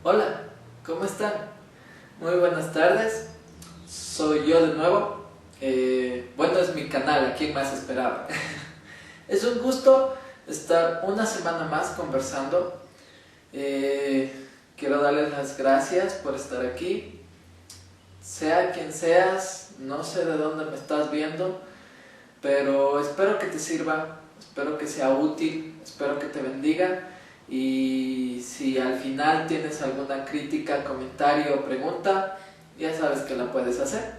Hola, ¿cómo están? Muy buenas tardes, soy yo de nuevo. Bueno, es mi canal, ¿a quién más esperaba? Es un gusto estar una semana más conversando. Eh, Quiero darles las gracias por estar aquí. Sea quien seas, no sé de dónde me estás viendo, pero espero que te sirva, espero que sea útil, espero que te bendiga. Y si al final tienes alguna crítica, comentario o pregunta, ya sabes que la puedes hacer.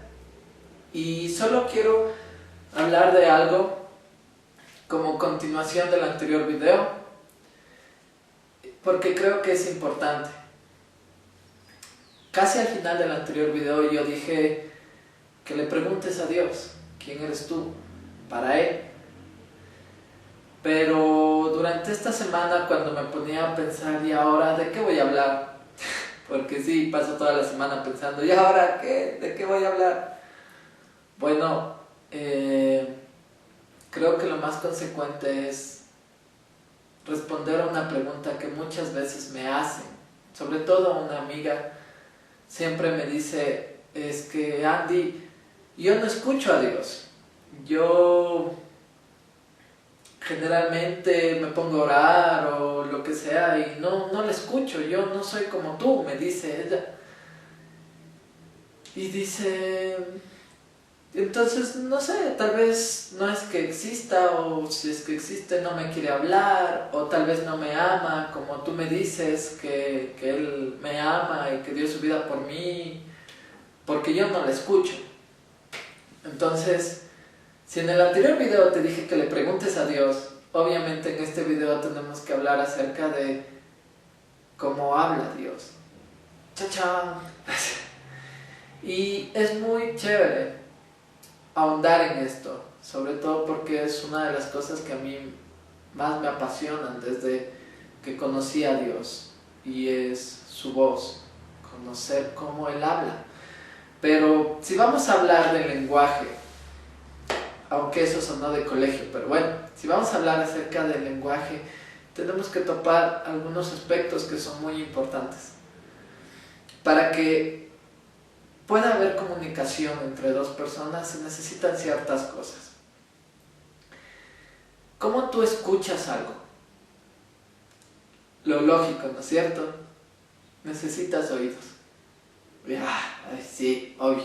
Y solo quiero hablar de algo como continuación del anterior video, porque creo que es importante. Casi al final del anterior video yo dije que le preguntes a Dios, ¿quién eres tú? Para Él. Pero durante esta semana, cuando me ponía a pensar, ¿y ahora de qué voy a hablar? Porque sí, paso toda la semana pensando, ¿y ahora qué? ¿De qué voy a hablar? Bueno, creo que lo más consecuente es responder a una pregunta que muchas veces me hacen, sobre todo una amiga siempre me dice, es que Andy, yo no escucho a Dios, yo generalmente me pongo a orar o lo que sea y no le escucho, yo no soy como tú, me dice ella. Y dice, entonces no sé, tal vez no es que exista, o si es que existe no me quiere hablar, o tal vez no me ama, como tú me dices que él me ama y que dio su vida por mí, porque yo no le escucho. Entonces, si en el anterior video te dije que le preguntes a Dios, obviamente en este video tenemos que hablar acerca de cómo habla Dios. ¡Chachán! Y es muy chévere ahondar en esto, sobre todo porque es una de las cosas que a mí más me apasionan desde que conocí a Dios, y es su voz, conocer cómo Él habla. Pero si vamos a hablar del lenguaje, aunque eso sonó de colegio, pero bueno, si vamos a hablar acerca del lenguaje, tenemos que topar algunos aspectos que son muy importantes. Para que pueda haber comunicación entre dos personas se necesitan ciertas cosas. ¿Cómo tú escuchas algo? Lo lógico, ¿no es cierto? Necesitas oídos. Ay, sí, obvio.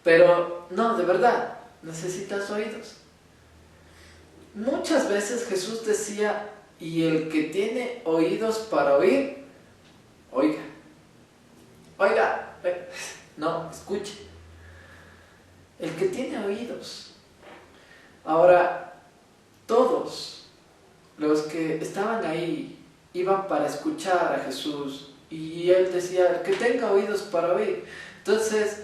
Pero no, de verdad, necesitas oídos. Muchas veces Jesús decía, y el que tiene oídos para oír, oiga. Oiga, no, escuche. El que tiene oídos. Ahora, todos los que estaban ahí iban para escuchar a Jesús, y él decía, el que tenga oídos para oír. Entonces,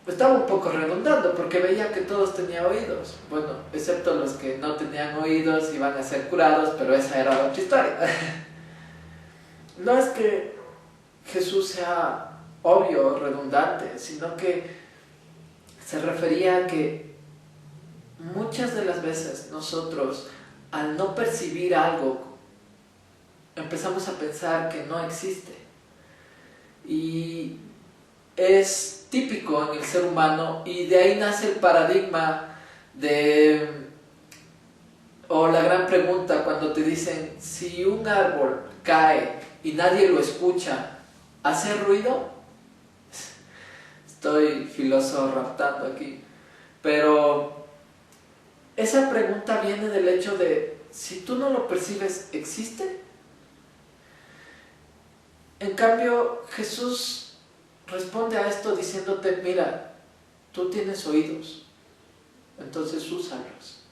estaba un poco redundando porque veía que todos tenían oídos. Bueno, excepto los que no tenían oídos iban a ser curados, pero esa era otra historia. No es que Jesús sea obvio o redundante, sino que se refería a que muchas de las veces nosotros, al no percibir algo, empezamos a pensar que no existe. Y es típico en el ser humano, y de ahí nace el paradigma o la gran pregunta cuando te dicen, si un árbol cae y nadie lo escucha, ¿hace ruido? Estoy filósofo raptando aquí, pero esa pregunta viene del hecho de, si tú no lo percibes, ¿existe? En cambio, Jesús responde a esto diciéndote, mira, tú tienes oídos, entonces úsalos.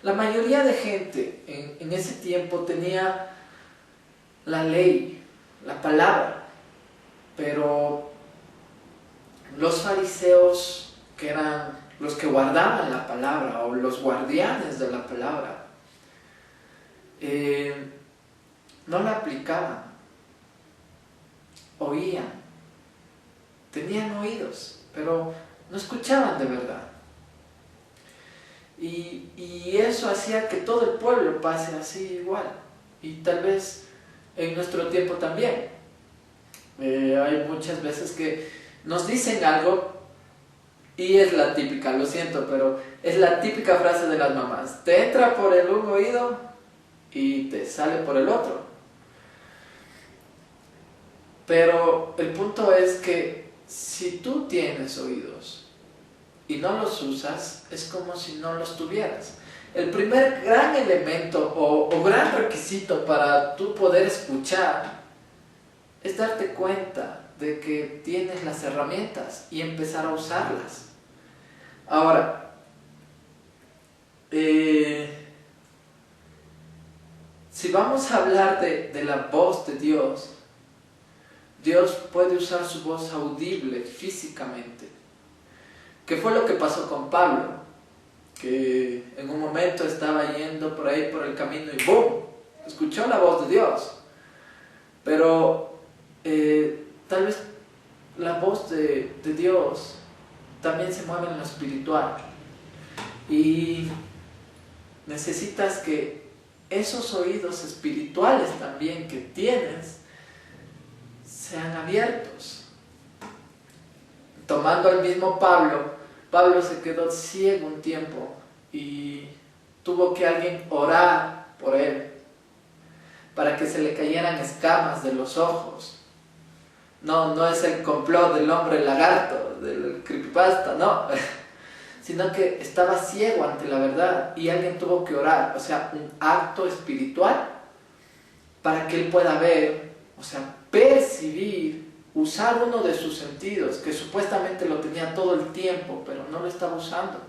La mayoría de gente en ese tiempo tenía la ley, la palabra, pero los fariseos, que eran los que guardaban la palabra, o los guardianes de la palabra, no la aplicaban, oían, tenían oídos, pero no escuchaban de verdad. Y eso hacía que todo el pueblo pase así igual. Y tal vez en nuestro tiempo también. Hay muchas veces que nos dicen algo y es la típica, lo siento, pero es la típica frase de las mamás. Te entra por el un oído y te sale por el otro. Pero el punto es que si tú tienes oídos y no los usas, es como si no los tuvieras. El primer gran elemento o gran requisito para tú poder escuchar es darte cuenta de que tienes las herramientas y empezar a usarlas. Ahora, si vamos a hablar de la voz de Dios, Dios puede usar su voz audible físicamente. ¿Qué fue lo que pasó con Pablo? Que en un momento estaba yendo por ahí por el camino y ¡boom! Escuchó la voz de Dios. Pero tal vez la voz de Dios también se mueve en lo espiritual. Y necesitas que esos oídos espirituales también que tienes sean abiertos. Tomando al mismo Pablo, Pablo se quedó ciego un tiempo y tuvo que alguien orar por él para que se le cayeran escamas de los ojos. No es el complot del hombre lagarto, del creepypasta, no, sino que estaba ciego ante la verdad y alguien tuvo que orar, o sea, un acto espiritual para que él pueda ver, o sea, percibir, usar uno de sus sentidos, que supuestamente lo tenía todo el tiempo, pero no lo estaba usando.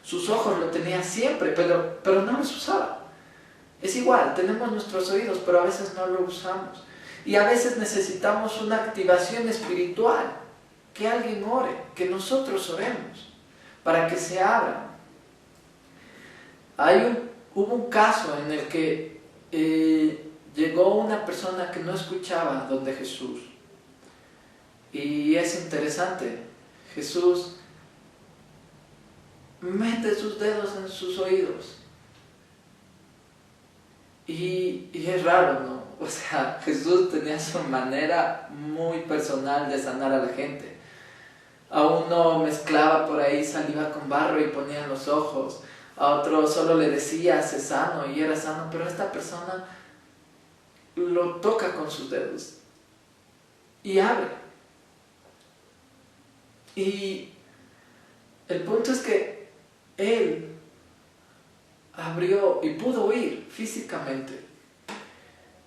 Sus ojos lo tenía siempre, pero no los usaba. Es igual, tenemos nuestros oídos, pero a veces no lo usamos. Y a veces necesitamos una activación espiritual, que alguien ore, que nosotros oremos, para que se abran. Hubo un caso en el que llegó una persona que no escuchaba donde Jesús. Y es interesante, Jesús mete sus dedos en sus oídos. Y es raro, ¿no? O sea, Jesús tenía su manera muy personal de sanar a la gente. A uno mezclaba por ahí saliva con barro y ponía en los ojos. A otro solo le decía, sé sano, y era sano. Pero esta persona lo toca con sus dedos y abre. Y el punto es que él abrió y pudo oír físicamente.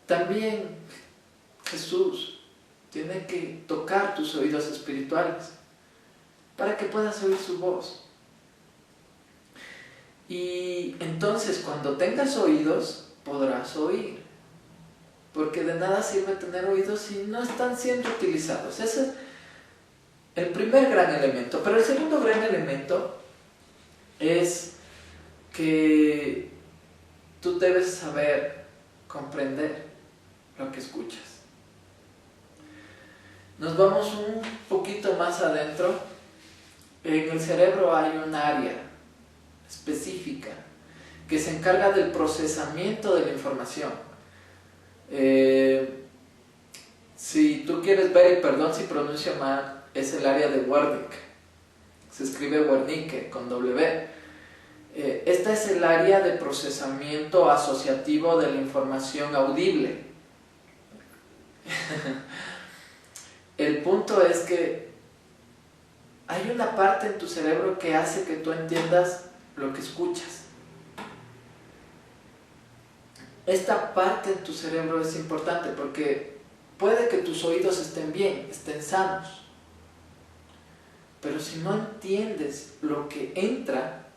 También Jesús tiene que tocar tus oídos espirituales para que puedas oír su voz. Y entonces cuando tengas oídos podrás oír, porque de nada sirve tener oídos si no están siendo utilizados. Ese es el primer gran elemento. Pero el segundo gran elemento es que tú debes saber comprender lo que escuchas. Nos vamos un poquito más adentro. En el cerebro hay un área específica que se encarga del procesamiento de la información. Si tú quieres ver, y perdón si pronuncio mal, es el área de Wernicke. Se escribe Wernicke con W. Esta es el área de procesamiento asociativo de la información audible. El punto es que hay una parte en tu cerebro que hace que tú entiendas lo que escuchas. Esta parte en tu cerebro es importante porque puede que tus oídos estén bien, estén sanos, pero si no entiendes lo que entra,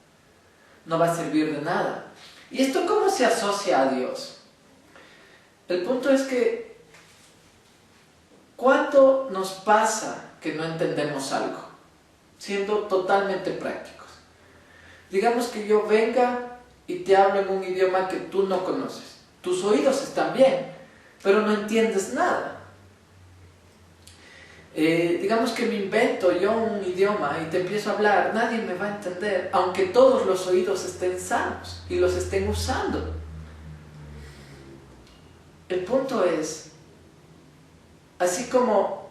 no va a servir de nada. ¿Y esto cómo se asocia a Dios? El punto es que ¿cuánto nos pasa que no entendemos algo? Siendo totalmente prácticos. Digamos que yo venga y te hablo en un idioma que tú no conoces. Tus oídos están bien, pero no entiendes nada. Digamos que me invento yo un idioma y te empiezo a hablar, nadie me va a entender, aunque todos los oídos estén sanos y los estén usando. El punto es así como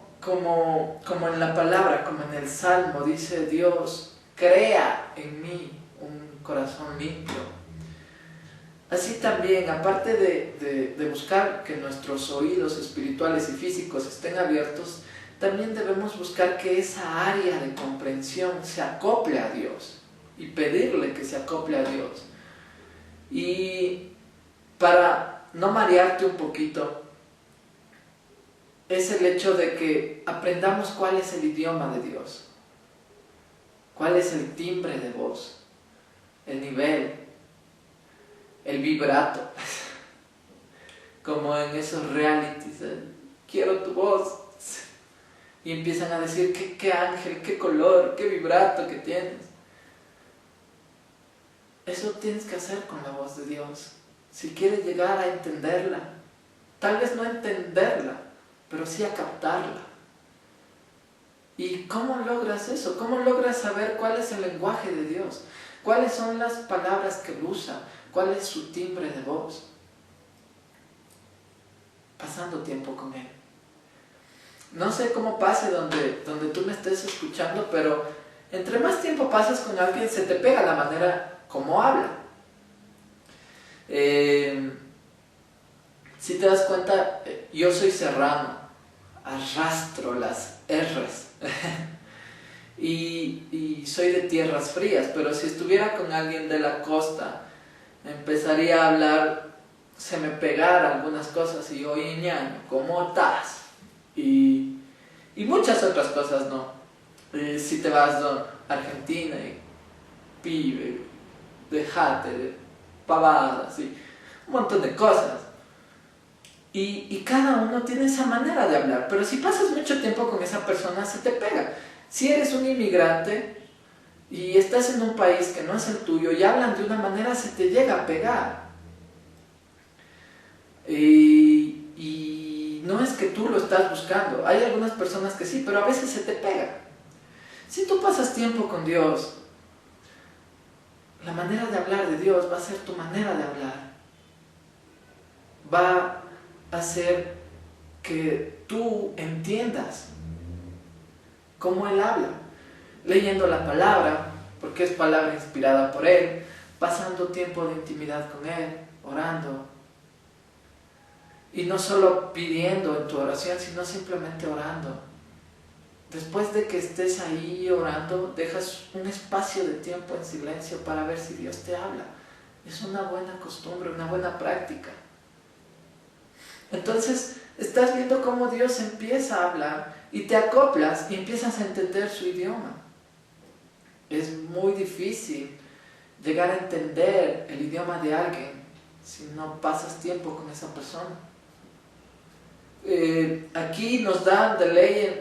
en la palabra, como en el Salmo, dice Dios, crea en mí un corazón limpio. Así también, aparte de buscar que nuestros oídos espirituales y físicos estén abiertos, también debemos buscar que esa área de comprensión se acople a Dios y pedirle que se acople a Dios. Y para no marearte un poquito, es el hecho de que aprendamos cuál es el idioma de Dios, cuál es el timbre de voz, el nivel, el vibrato, como en esos realities, quiero tu voz, y empiezan a decir qué ángel, qué color, qué vibrato que tienes. Eso tienes que hacer con la voz de Dios, si quieres llegar a entenderla, tal vez no entenderla, pero sí a captarla. ¿Y cómo logras eso? ¿Cómo logras saber cuál es el lenguaje de Dios? ¿Cuáles son las palabras que él usa? ¿Cuál es su timbre de voz? Pasando tiempo con él. No sé cómo pase donde tú me estés escuchando, pero entre más tiempo pasas con alguien, se te pega la manera como habla. Si te das cuenta, yo soy serrano, arrastro las R's y soy de tierras frías, pero si estuviera con alguien de la costa, empezaría a hablar, se me pegara algunas cosas y oye ñaño, ¿cómo estás? Y muchas otras cosas, ¿no? Si te vas a Argentina y pibe, dejate, pavadas y un montón de cosas. Y cada uno tiene esa manera de hablar, pero si pasas mucho tiempo con esa persona, se te pega. Si eres un inmigrante y estás en un país que no es el tuyo y hablan de una manera, se te llega a pegar. Y no es que tú lo estás buscando, hay algunas personas que sí, pero a veces se te pega. Si tú pasas tiempo con Dios, la manera de hablar de Dios va a ser tu manera de hablar. Va a hacer que tú entiendas cómo Él habla, leyendo la palabra, porque es palabra inspirada por Él, pasando tiempo de intimidad con Él, orando. Y no solo pidiendo en tu oración, sino simplemente orando. Después de que estés ahí orando, dejas un espacio de tiempo en silencio para ver si Dios te habla. Es una buena costumbre, una buena práctica. Entonces, estás viendo cómo Dios empieza a hablar y te acoplas y empiezas a entender su idioma. Es muy difícil llegar a entender el idioma de alguien si no pasas tiempo con esa persona. Aquí nos dan de ley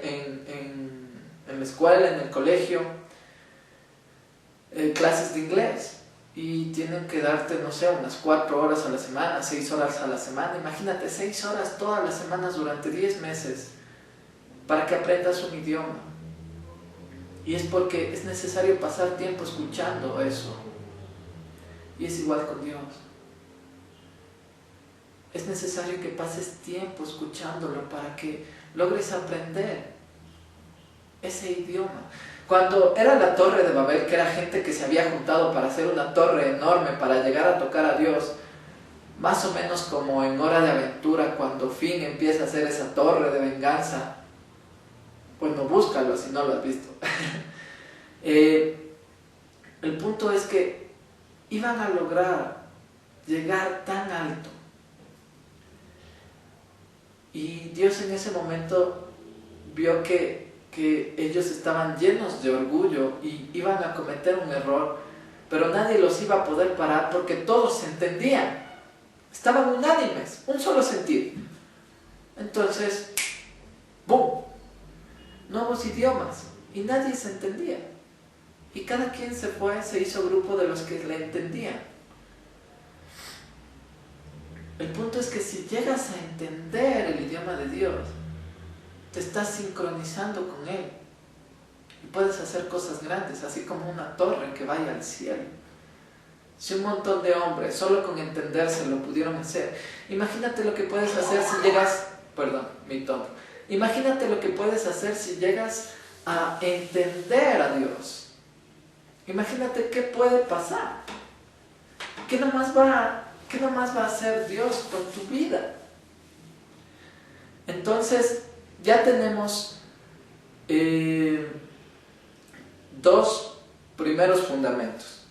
en la escuela, en el colegio, clases de inglés. Y tienen que darte, no sé, unas 4 horas a la semana, 6 horas a la semana. Imagínate, 6 horas todas las semanas durante 10 meses para que aprendas un idioma. Y es porque es necesario pasar tiempo escuchando eso. Y es igual con Dios. Es necesario que pases tiempo escuchándolo para que logres aprender ese idioma. Cuando era la torre de Babel, que era gente que se había juntado para hacer una torre enorme para llegar a tocar a Dios, más o menos como en Hora de Aventura, cuando Finn empieza a hacer esa torre de venganza. Bueno, búscalo si no lo has visto. El punto es que iban a lograr llegar tan alto. Y Dios en ese momento vio que ellos estaban llenos de orgullo y iban a cometer un error, pero nadie los iba a poder parar porque todos se entendían, estaban unánimes, un solo sentir. Entonces, ¡boom!, nuevos idiomas y nadie se entendía. Y cada quien se fue, se hizo grupo de los que le entendían. El punto es que si llegas a entender el idioma de Dios, te estás sincronizando con Él y puedes hacer cosas grandes, así como una torre que vaya al cielo. Si un montón de hombres solo con entenderse lo pudieron hacer, imagínate lo que puedes hacer si llegas, perdón, mi tono, Imagínate lo que puedes hacer si llegas a entender a Dios. Imagínate qué puede pasar. ¿Qué nomás va a hacer Dios con tu vida? Entonces, ya tenemos dos primeros fundamentos.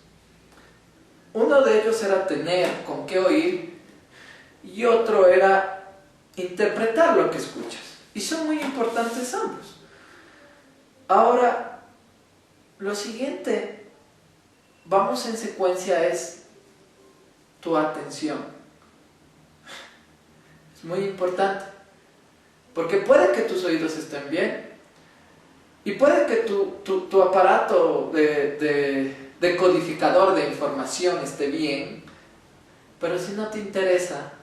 Uno de ellos era tener con qué oír y otro era interpretar lo que escuchas. Y son muy importantes ambos. Ahora, lo siguiente, vamos en secuencia, es tu atención. Es muy importante. Porque puede que tus oídos estén bien y puede que tu aparato de codificador de información esté bien, pero si no te interesa,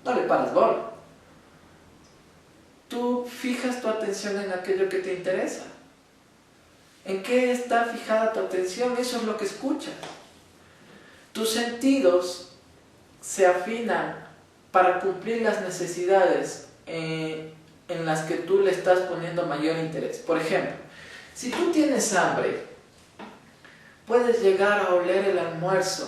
no le paras bola. Tú fijas tu atención en aquello que te interesa. ¿En qué está fijada tu atención? Eso es lo que escuchas. Tus sentidos se afinan para cumplir las necesidades en las que tú le estás poniendo mayor interés. Por ejemplo, si tú tienes hambre, puedes llegar a oler el almuerzo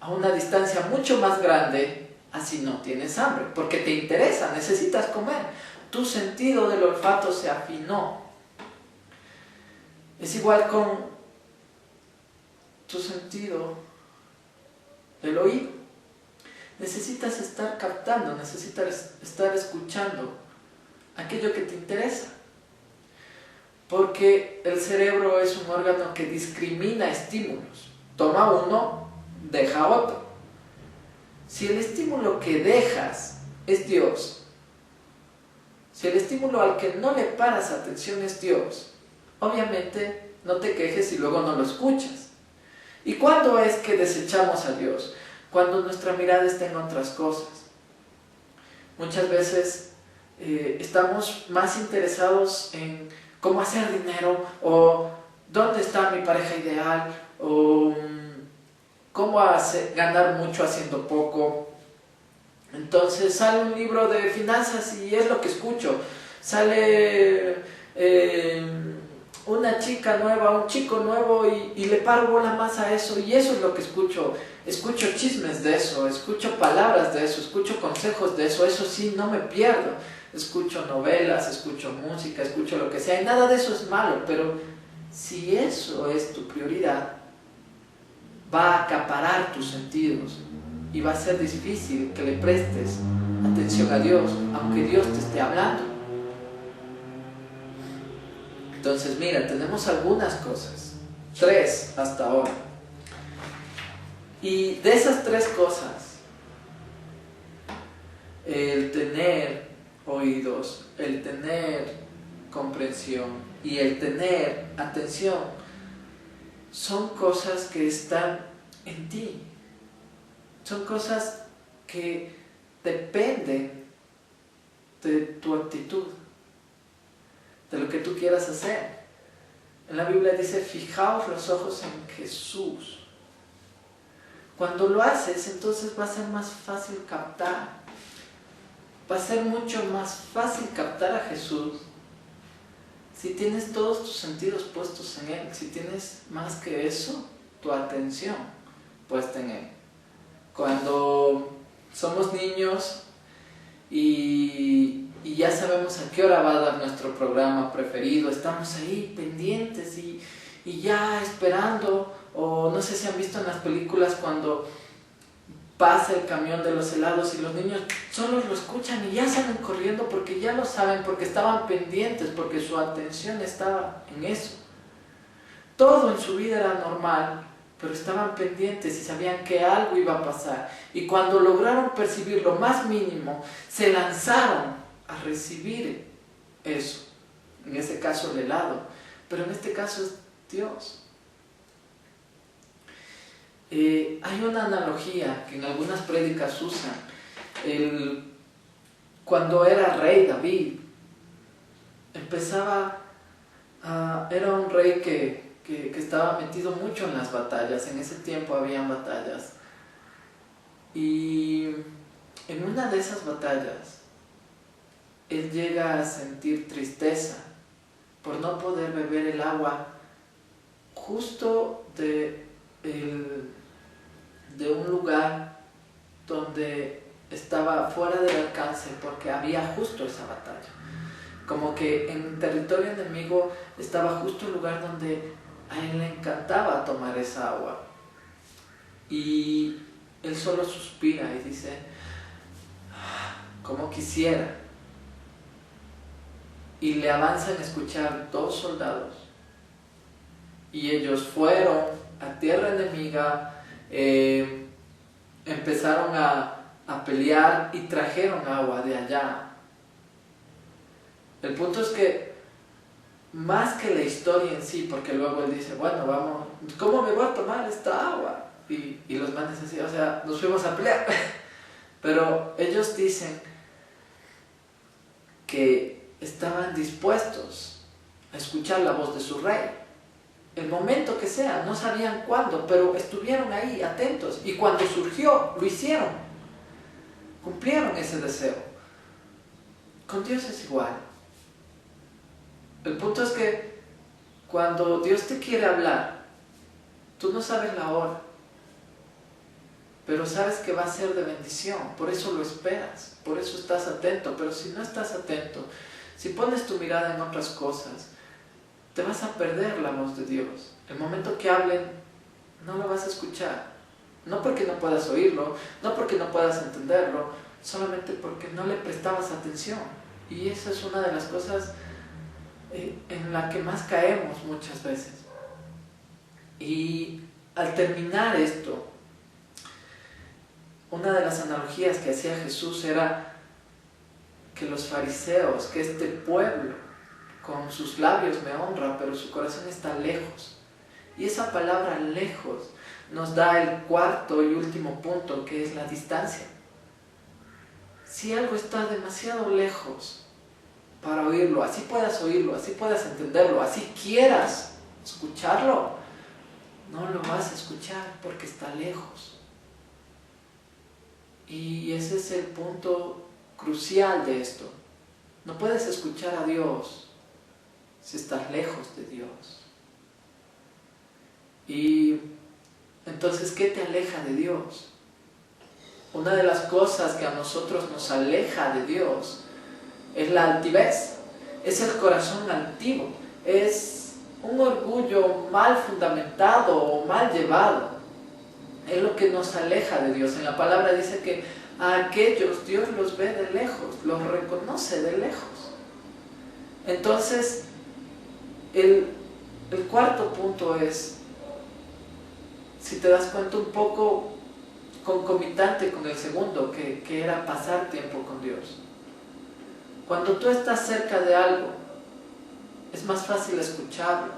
a una distancia mucho más grande así no tienes hambre, porque te interesa, necesitas comer. Tu sentido del olfato se afinó. Es igual con tu sentido del oído. Necesitas estar captando, necesitas estar escuchando aquello que te interesa. Porque el cerebro es un órgano que discrimina estímulos. Toma uno, deja otro. Si el estímulo que dejas es Dios, si el estímulo al que no le paras atención es Dios, obviamente no te quejes si luego no lo escuchas. ¿Y cuándo es que desechamos a Dios? Cuando nuestra mirada está en otras cosas. Muchas veces estamos más interesados en cómo hacer dinero, o dónde está mi pareja ideal, o cómo ganar mucho haciendo poco. Entonces sale un libro de finanzas y es lo que escucho. Sale una chica nueva, un chico nuevo y le paro bola más a eso, y eso es lo que escucho. Escucho chismes de eso, escucho palabras de eso, escucho consejos de eso, eso sí, no me pierdo. Escucho novelas, escucho música, escucho lo que sea, y nada de eso es malo, pero si eso es tu prioridad, va a acaparar tus sentidos y va a ser difícil que le prestes atención a Dios, aunque Dios te esté hablando. Entonces mira, tenemos algunas cosas, 3 hasta ahora. Y de esas 3 cosas, el tener oídos, el tener comprensión y el tener atención, son cosas que están en ti. Son cosas que dependen de tu actitud, de lo que tú quieras hacer. En la Biblia dice, fijaos los ojos en Jesús. Cuando lo haces, entonces va a ser más fácil captar. Va a ser mucho más fácil captar a Jesús si tienes todos tus sentidos puestos en Él, si tienes más que eso, tu atención puesta en Él. Cuando somos niños y ya sabemos a qué hora va a dar nuestro programa preferido, estamos ahí pendientes y ya esperando, o no sé si han visto en las películas cuando pasa el camión de los helados y los niños solo lo escuchan y ya salen corriendo porque ya lo saben, porque estaban pendientes, porque su atención estaba en eso. Todo en su vida era normal, pero estaban pendientes y sabían que algo iba a pasar. Y cuando lograron percibir lo más mínimo, se lanzaron a recibir eso. En este caso el helado, pero en este caso es Dios. Hay una analogía que en algunas prédicas usan. Cuando era rey David, era un rey que estaba metido mucho en las batallas. En ese tiempo habían batallas, y en una de esas batallas él llega a sentir tristeza por no poder beber el agua justo de un lugar donde estaba fuera del alcance, porque había justo esa batalla. Como que en territorio enemigo estaba justo el lugar donde a él le encantaba tomar esa agua. Y él solo suspira y dice, como quisiera. Y le avanzan a escuchar 2 soldados. Y ellos fueron a tierra enemiga, empezaron a pelear y trajeron agua de allá. El punto es que, más que la historia en sí, porque luego él dice, bueno, vamos, ¿cómo me voy a tomar esta agua? Y los manes así, o sea, nos fuimos a pelear. Pero ellos dicen que estaban dispuestos a escuchar la voz de su rey. El momento que sea, no sabían cuándo, pero estuvieron ahí atentos. Y cuando surgió, lo hicieron. Cumplieron ese deseo. Con Dios es igual. El punto es que cuando Dios te quiere hablar, tú no sabes la hora, pero sabes que va a ser de bendición, por eso lo esperas, por eso estás atento. Pero si no estás atento, si pones tu mirada en otras cosas, te vas a perder la voz de Dios. El momento que hablen, no lo vas a escuchar. No porque no puedas oírlo, no porque no puedas entenderlo, solamente porque no le prestabas atención. Y esa es una de las cosas en la que más caemos muchas veces. Y al terminar esto, una de las analogías que hacía Jesús era que los fariseos, que este pueblo con sus labios me honra, pero su corazón está lejos. Y esa palabra lejos nos da el cuarto y último punto, que es la distancia. Si algo está demasiado lejos para oírlo, así puedas oírlo, así puedas entenderlo, así quieras escucharlo, no lo vas a escuchar porque está lejos. Y ese es el punto crucial de esto. No puedes escuchar a Dios si estás lejos de Dios. Y entonces, ¿qué te aleja de Dios? Una de las cosas que a nosotros nos aleja de Dios es la altivez, es el corazón altivo, es un orgullo mal fundamentado o mal llevado. Es lo que nos aleja de Dios. En la palabra dice que a aquellos Dios los ve de lejos, los reconoce de lejos. Entonces, el cuarto punto es, si te das cuenta, un poco concomitante con el segundo, que era pasar tiempo con Dios. Cuando tú estás cerca de algo, es más fácil escucharlo,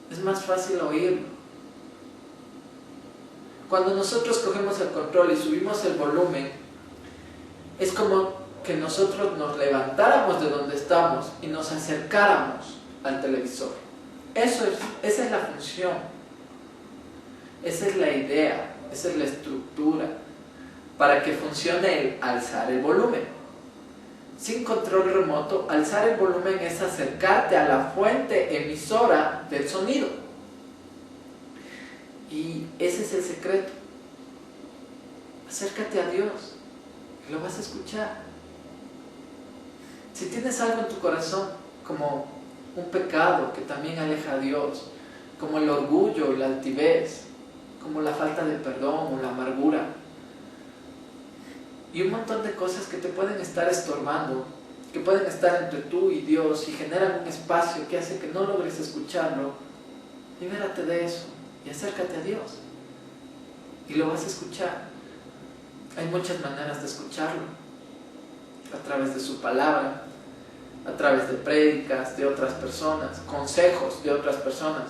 es más fácil oírlo. Cuando nosotros cogemos el control y subimos el volumen, es como que nosotros nos levantáramos de donde estamos y nos acercáramos al televisor. Esa es la función, esa es la idea, esa es la estructura para que funcione el alzar el volumen. Sin control remoto, alzar el volumen es acercarte a la fuente emisora del sonido. Y ese es el secreto. Acércate a Dios, y lo vas a escuchar. Si tienes algo en tu corazón, como un pecado que también aleja a Dios, como el orgullo, la altivez, como la falta de perdón o la amargura, y un montón de cosas que te pueden estar estorbando, que pueden estar entre tú y Dios y generan un espacio que hace que no logres escucharlo, libérate de eso y acércate a Dios y lo vas a escuchar. Hay muchas maneras de escucharlo, a través de su palabra, a través de prédicas de otras personas, consejos de otras personas.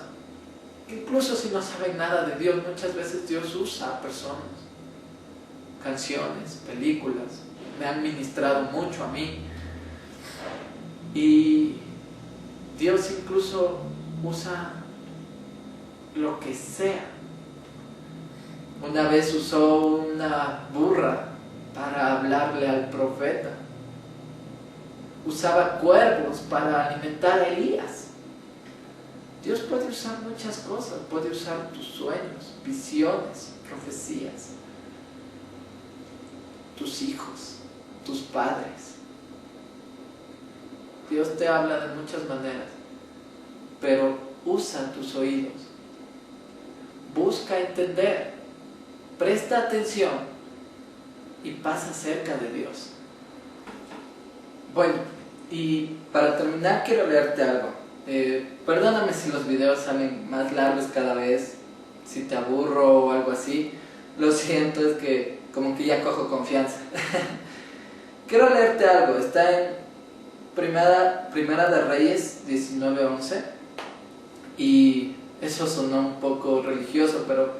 Incluso si no saben nada de Dios, muchas veces Dios usa a personas, canciones, películas, me han ministrado mucho a mí. Y Dios incluso usa lo que sea. Una vez usó una burra para hablarle al profeta. usaba cuervos para alimentar a Elías. Dios puede usar muchas cosas, puede usar tus sueños, visiones, profecías, tus hijos, tus padres. Dios te habla de muchas maneras, pero usa tus oídos. Busca entender, presta atención y pasa cerca de Dios. Bueno, y para terminar quiero leerte algo. Perdóname si los videos salen más largos cada vez, si te aburro o algo así. Lo siento, es que como que ya cojo confianza. Quiero leerte algo, está en Primera de Reyes 19:11. Y eso sonó un poco religioso, pero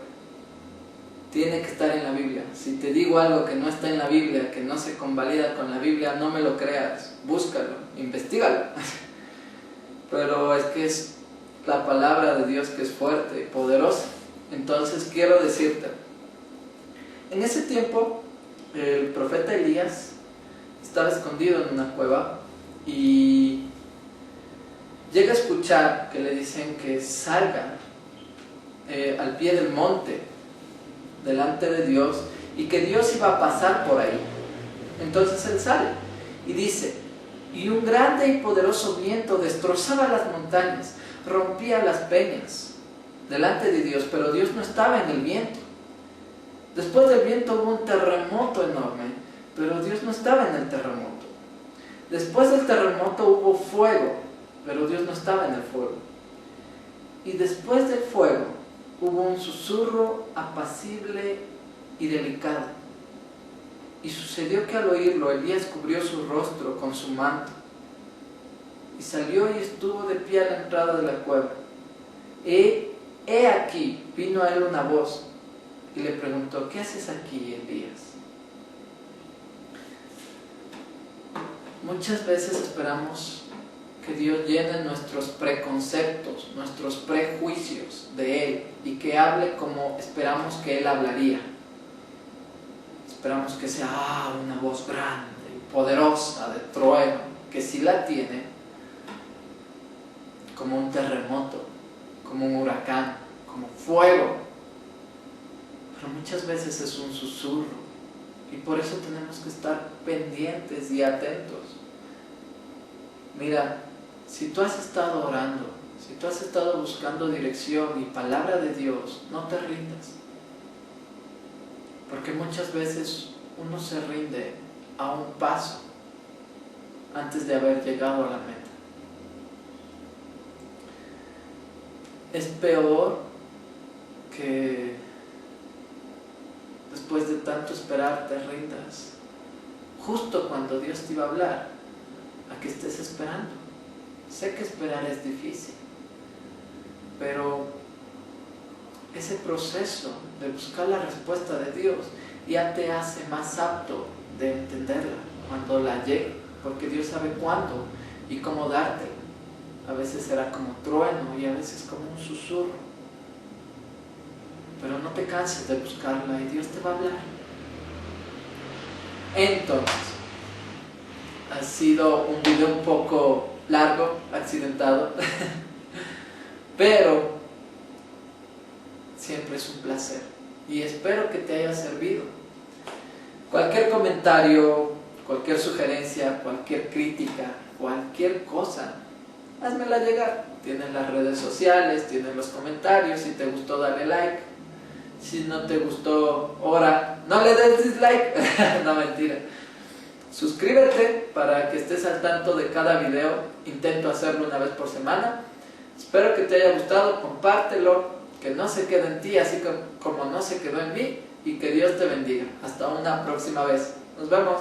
tiene que estar en la Biblia. Si te digo algo que no está en la Biblia, que no se convalida con la Biblia, no me lo creas, búscalo, investígalo. Pero es que es la palabra de Dios que es fuerte y poderosa. Entonces quiero decirte, en ese tiempo el profeta Elías estaba escondido en una cueva y llega a escuchar que le dicen que salga al pie del monte delante de Dios y que Dios iba a pasar por ahí. Entonces él sale y dice: y un grande y poderoso viento destrozaba las montañas, rompía las peñas delante de Dios, pero Dios no estaba en el viento. Después del viento hubo un terremoto enorme, pero Dios no estaba en el terremoto. Después del terremoto hubo fuego, pero Dios no estaba en el fuego. Y después del fuego hubo un susurro apacible y delicado. Y sucedió que al oírlo Elías cubrió su rostro con su manto y salió y estuvo de pie a la entrada de la cueva. He aquí, vino a él una voz y le preguntó: ¿qué haces aquí, Elías? Muchas veces esperamos que Dios llene nuestros preconceptos, nuestros prejuicios de Él y que hable como esperamos que Él hablaría. Esperamos que sea una voz grande, poderosa, de trueno, que sí la tiene, como un terremoto, como un huracán, como fuego. Pero muchas veces es un susurro y por eso tenemos que estar pendientes y atentos. Mira, si tú has estado orando, si tú has estado buscando dirección y palabra de Dios, no te rindas. Porque muchas veces uno se rinde a un paso antes de haber llegado a la meta. Es peor que después de tanto esperar te rindas justo cuando Dios te iba a hablar, a que estés esperando. Sé que esperar es difícil, pero ese proceso de buscar la respuesta de Dios ya te hace más apto de entenderla cuando la llegue, porque Dios sabe cuándo y cómo dártela. A veces será como trueno y a veces como un susurro, pero no te canses de buscarla y Dios te va a hablar. Entonces, ha sido un video un poco largo, accidentado, pero siempre es un placer y espero que te haya servido. Cualquier comentario, cualquier sugerencia, cualquier crítica, cualquier cosa, házmela llegar. Tienes las redes sociales, tienes los comentarios. Si te gustó, dale like. Si no te gustó, ora, no le des dislike. No, mentira. Suscríbete para que estés al tanto de cada video. Intento hacerlo una vez por semana. Espero que te haya gustado, compártelo. Que no se quede en ti, así como no se quedó en mí, y que Dios te bendiga. Hasta una próxima vez. Nos vemos.